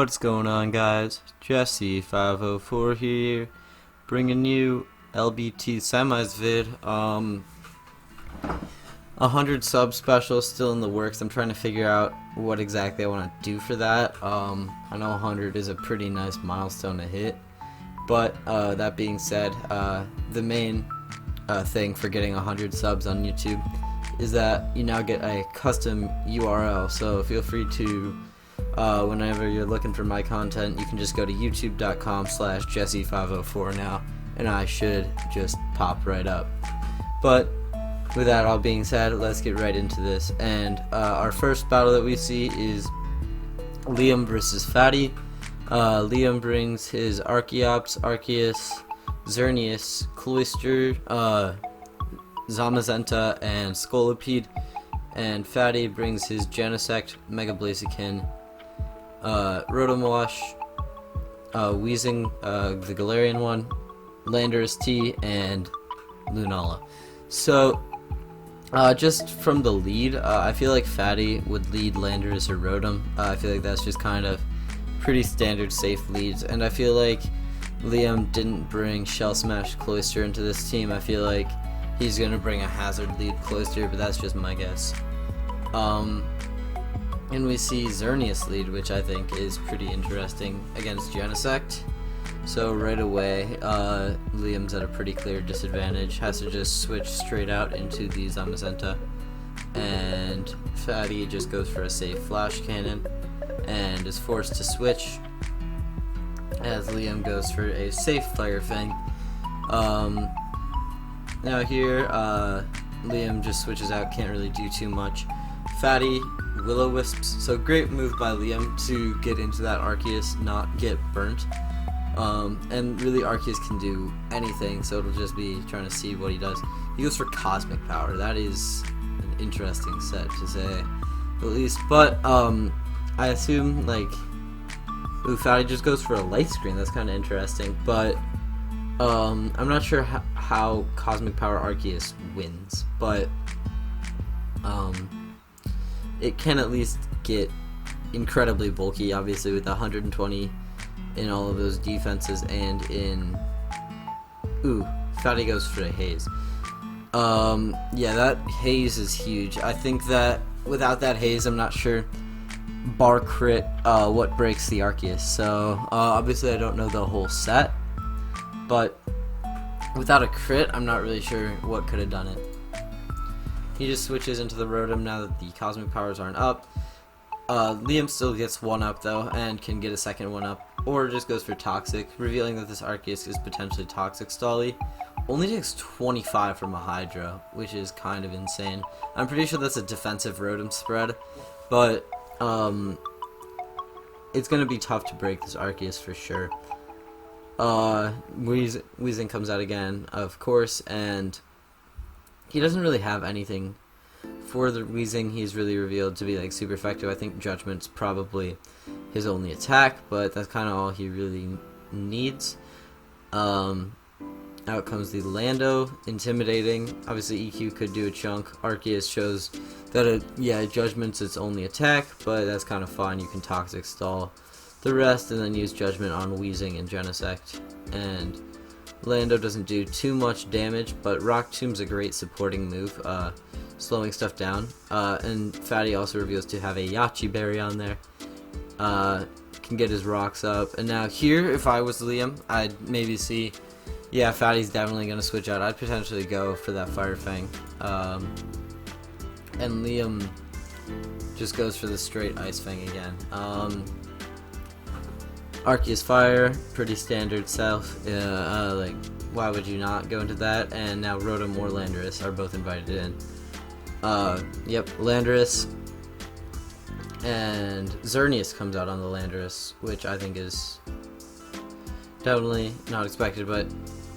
What's going on, guys? Jesse 504 here, bringing you LBT Semis vid. 100 sub special still in the works. I'm trying to figure out what exactly I want to do for that. I know 100 is a pretty nice milestone to hit, but that being said, the main thing for getting 100 subs on YouTube is that you now get a custom URL. So feel free to whenever you're looking for my content, you can just go to youtube.com/Jesse504 now, and I should just pop right up. But with that all being said, let's get right into this. And our first battle that we see is Liam versus Fatty. Liam brings his Archeops, Arceus, Xerneas, Cloyster, Zamazenta, and Scolipede. And Fatty brings his Genesect, Mega Blaziken, Rotomosh, Weezing, the Galarian one, Landorus T, and Lunala. So, just from the lead, I feel like Fatty would lead Landorus or Rotom. I feel like that's just kind of pretty standard safe leads, and I feel like Liam didn't bring Shell Smash Cloyster into this team. I feel like he's going to bring a Hazard lead Cloyster, but that's just my guess. And we see Xerneas lead, which I think is pretty interesting against Genesect. So right away, Liam's at a pretty clear disadvantage. Has to just switch straight out into the Zamazenta. And Fatty just goes for a safe Flash Cannon and is forced to switch as Liam goes for a safe Fire Fang. Now here, Liam just switches out, can't really do too much. Fatty Will-O-Wisps, so great move by Liam to get into that Arceus, not get burnt. And really Arceus can do anything, so it'll just be trying to see what he does. He goes for Cosmic Power. That is an interesting set to say the least, but I assume like Fatty just goes for a Light Screen. That's kind of interesting, but I'm not sure how Cosmic Power Arceus wins, but it can at least get incredibly bulky, obviously, with 120 in all of those defenses, and in... Ooh, Fatty goes for a Haze. Yeah, that Haze is huge. I think that without that Haze, I'm not sure bar crit what breaks the Arceus. So, obviously I don't know the whole set, but without a crit, I'm not really sure what could have done it. He just switches into the Rotom now that the Cosmic Powers aren't up. Liam still gets one up though, and can get a second one up, or just goes for Toxic, revealing that this Arceus is potentially Toxic Stally. Only takes 25 from a Hydro, which is kind of insane. I'm pretty sure that's a defensive Rotom spread, but it's going to be tough to break this Arceus for sure. Weezing comes out again, of course, and he doesn't really have anything for the Weezing. He's really revealed to be like super effective. I think Judgment's probably his only attack, but that's kind of all he really needs. Out comes the Lando, intimidating. Obviously EQ could do a chunk. Arceus shows that Judgment's its only attack, but that's kind of fine. You can Toxic Stall the rest and then use Judgment on Weezing and Genesect. And Lando doesn't do too much damage, but Rock Tomb's a great supporting move, slowing stuff down. And Fatty also reveals to have a Yachi Berry on there. Can get his rocks up. And now here, if I was Liam, I'd maybe see, yeah, Fatty's definitely going to switch out. I'd potentially go for that Fire Fang. And Liam just goes for the straight Ice Fang again. Arceus Fire, pretty standard self. Like, why would you not go into that? And now Rotom or Landorus are both invited in. Yep, Landorus. And Xerneas comes out on the Landorus, which I think is definitely not expected, but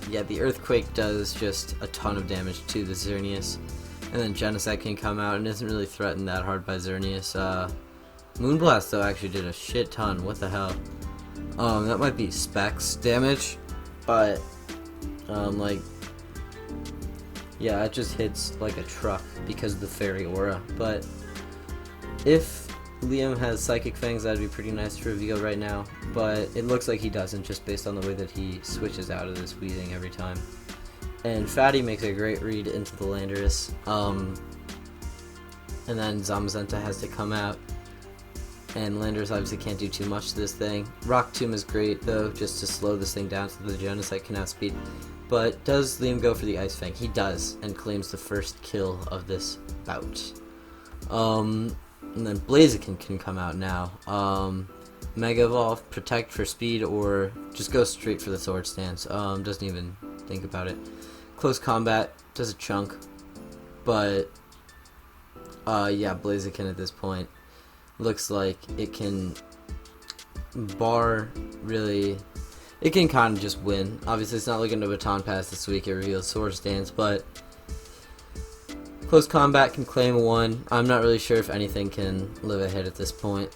yeah, the Earthquake does just a ton of damage to the Xerneas. And then Genesect can come out and isn't really threatened that hard by Xerneas. Moonblast, though, actually did a shit ton. What the hell? That might be Specs damage, but, like, yeah, it just hits like a truck because of the Fairy Aura. But if Liam has Psychic Fangs, that'd be pretty nice to reveal right now, but it looks like he doesn't just based on the way that he switches out of this Weezing every time. And Fatty makes a great read into the Landorus, and then Zamazenta has to come out, and Landorus obviously can't do too much to this thing. Rock Tomb is great though, just to slow this thing down so the Geonosite can outspeed. But does Liam go for the Ice Fang? He does, and claims the first kill of this bout. And then Blaziken can come out now. Mega Evolve, Protect for speed, or just go straight for the Sword Stance. Doesn't even think about it. Close Combat, does a chunk. But, yeah, Blaziken at this point looks like it can bar really. It can kind of just win. Obviously, it's not looking to Baton Pass this week. It reveals Sword Stance, but Close Combat can claim a 1. I'm not really sure if anything can live ahead at this point,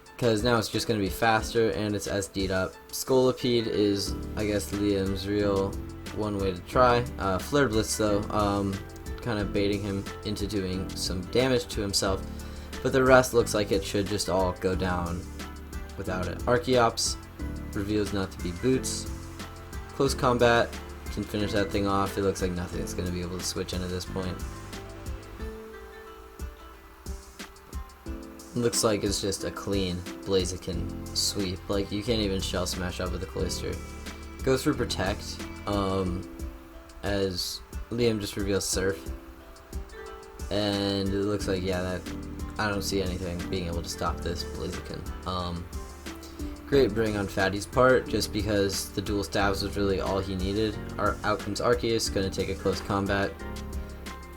because now it's just going to be faster and it's SD'd up. Scolipede is, I guess, Liam's real one way to try. Flare Blitz, though, kind of baiting him into doing some damage to himself, but the rest looks like it should just all go down without it. Archeops reveals not to be Boots. Close Combat can finish that thing off. It looks like nothing's going to be able to switch in at this point. It looks like it's just a clean Blaziken sweep. Like, you can't even Shell Smash up with the Cloister. Goes for Protect, as Liam just reveals Surf. And it looks like, yeah, that I don't see anything being able to stop this Blaziken. Great bring on Fatty's part, just because the dual stabs was really all he needed. Out comes Arceus, gonna take a close combat.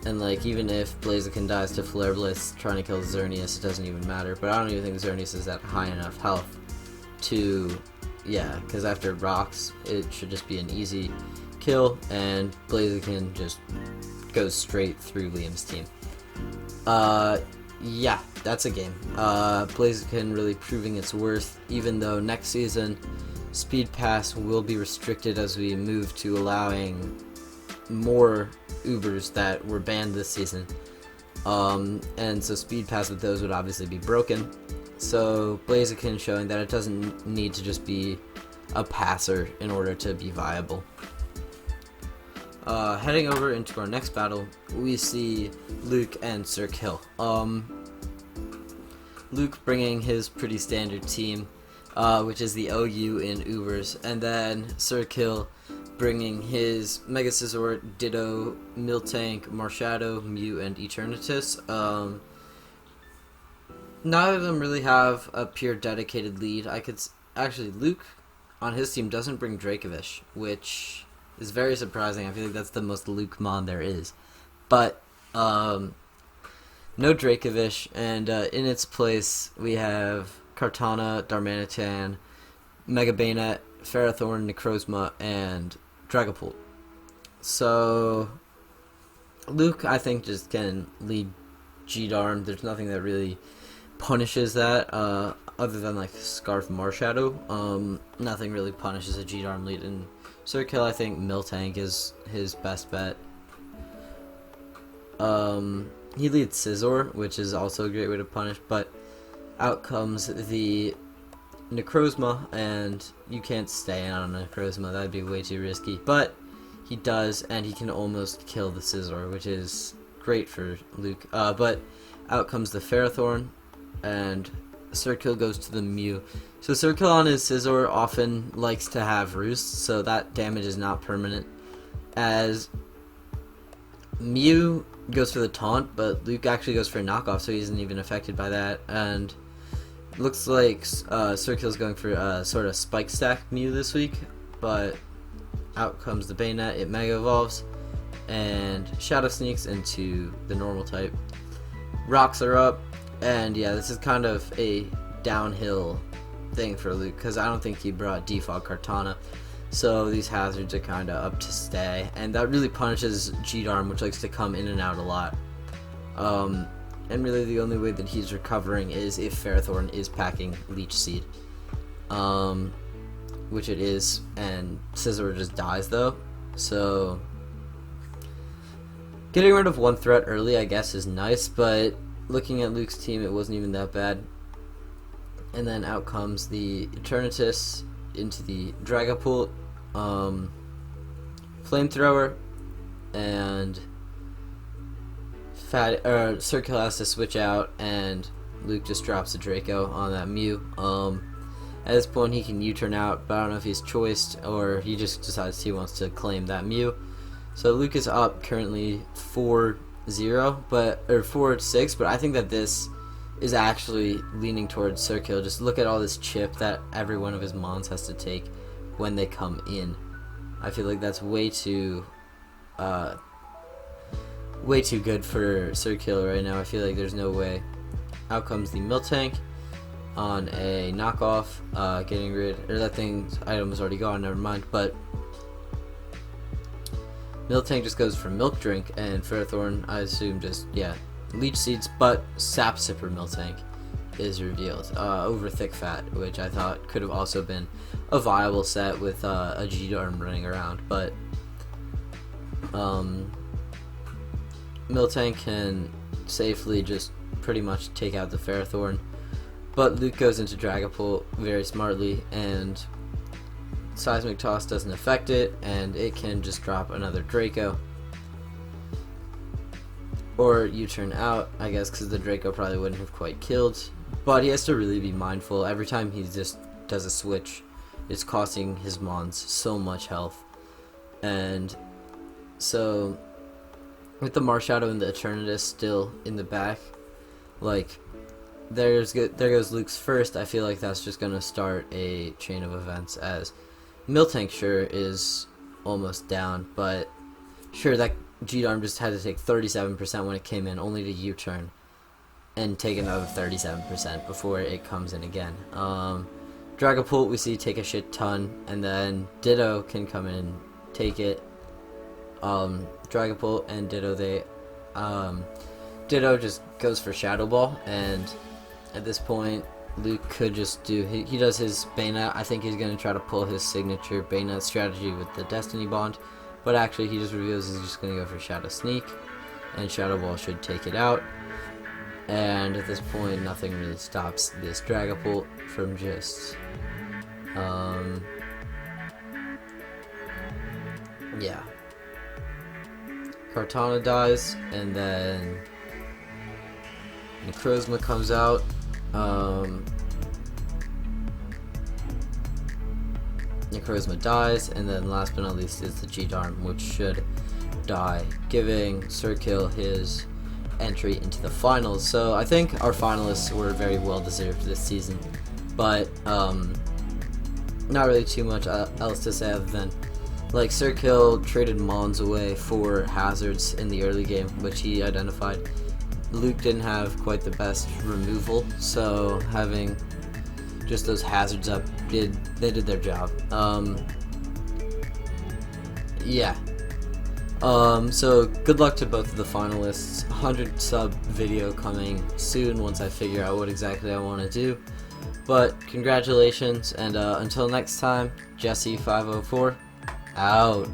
And like, even if Blaziken dies to Flare Blitz trying to kill Xerneas, it doesn't even matter. But I don't even think Xerneas is that high enough health to, yeah, because after Rocks, it should just be an easy kill, and Blaziken just goes straight through Liam's team. Yeah, that's a game. Blaziken really proving its worth, even though next season Speed Pass will be restricted as we move to allowing more Ubers that were banned this season. And so Speed Pass with those would obviously be broken. So Blaziken showing that it doesn't need to just be a passer in order to be viable. Heading over into our next battle, we see Luke and Sir Kill. Luke bringing his pretty standard team, which is the OU in Ubers, and then Sir Kill bringing his Mega Scizor, Ditto, Miltank, Marshadow, Mew, and Eternatus. None of them really have a pure dedicated lead. Actually, Luke on his team doesn't bring Dracovish, which is very surprising. I feel like that's the most Luke-mon there is. But, no Dracovish, and in its place we have Kartana, Darmanitan, Mega Bayonet, Ferrothorn, Necrozma, and Dragapult. So, Luke, I think, just can lead G-Darm. There's nothing that really punishes that, other than, like, Scarf Marshadow. Nothing really punishes a G-Darm lead, and Sir Kill, I think Miltank is his best bet. He leads Scizor, which is also a great way to punish, but out comes the Necrozma, and you can't stay on a Necrozma, that'd be way too risky, but he does, and he can almost kill the Scizor, which is great for Luke. But out comes the Ferrothorn, and Sir Kill goes to the Mew. So Sir Kill on his Scizor often likes to have Roost, so that damage is not permanent, as Mew goes for the taunt, but Luke actually goes for a knockoff, so he isn't even affected by that. And looks like Sir Kill's going for sort of Spike Stack Mew this week, but out comes the Bayonet, it Mega Evolves, and Shadow Sneaks into the normal type. Rocks are up, and yeah, this is kind of a downhill thing for Luke, because I don't think he brought Defog Kartana. So these hazards are kind of up to stay, and that really punishes G-Darm, which likes to come in and out a lot. And really the only way that he's recovering is if Ferrothorn is packing Leech Seed. Which it is, and Scizor just dies though. So getting rid of one threat early, I guess, is nice, but looking at Luke's team, it wasn't even that bad. And then out comes the Eternatus into the Dragapult, Flamethrower, and Circle has to switch out, and Luke just drops a Draco on that Mew. At this point, he can U-turn out, but I don't know if he's choiced or he just decides he wants to claim that Mew. So Luke is up currently 4-0, or 4-6, but I think that this is actually leaning towards Circle. Just look at all this chip that every one of his mons has to take when they come in. I feel like that's way too good for Circle right now. I feel like there's no way. Out comes the Miltank on a knockoff, getting rid, or that thing's item was already gone, never mind, but Miltank just goes for Milk Drink, and Ferrothorn, I assume, just, yeah, Leech Seeds, but Sap Sipper Miltank is revealed over Thick Fat, which I thought could have also been a viable set with a G-Darm running around, but Miltank can safely just pretty much take out the Ferrothorn. But Luke goes into Dragapult very smartly, and Seismic Toss doesn't affect it, and it can just drop another Draco. Or U-turn out, I guess, because the Draco probably wouldn't have quite killed. But he has to really be mindful. Every time he just does a switch, it's costing his mons so much health. And so, with the Marshadow and the Eternatus still in the back, like, there goes Luke's first. I feel like that's just going to start a chain of events, as Miltank sure is almost down, but sure, that G-Darm just had to take 37% when it came in, only to U-turn and take another 37% before it comes in again. Dragapult we see take a shit ton, and then Ditto can come in and take it. Dragapult and Ditto, Ditto just goes for Shadow Ball, and at this point, Luke could just do, he does his Bayonetta. I think he's going to try to pull his signature Bayonetta strategy with the Destiny Bond, but actually he just reveals he's just going to go for Shadow Sneak, and Shadow Ball should take it out. And at this point, nothing really stops this Dragapult from just, yeah. Kartana dies, and then Necrozma comes out. Necrozma dies, and then last but not least is the G-Darm, which should die, giving Circle his entry into the finals. So I think our finalists were very well deserved this season, but not really too much else to say other than, like, Circle traded Mons away for hazards in the early game, which he identified. Luke didn't have quite the best removal, so having just those hazards up, they did their job. Yeah. So good luck to both of the finalists. 100 sub video coming soon once I figure out what exactly I want to do. But congratulations, and until next time, Jesse504 out.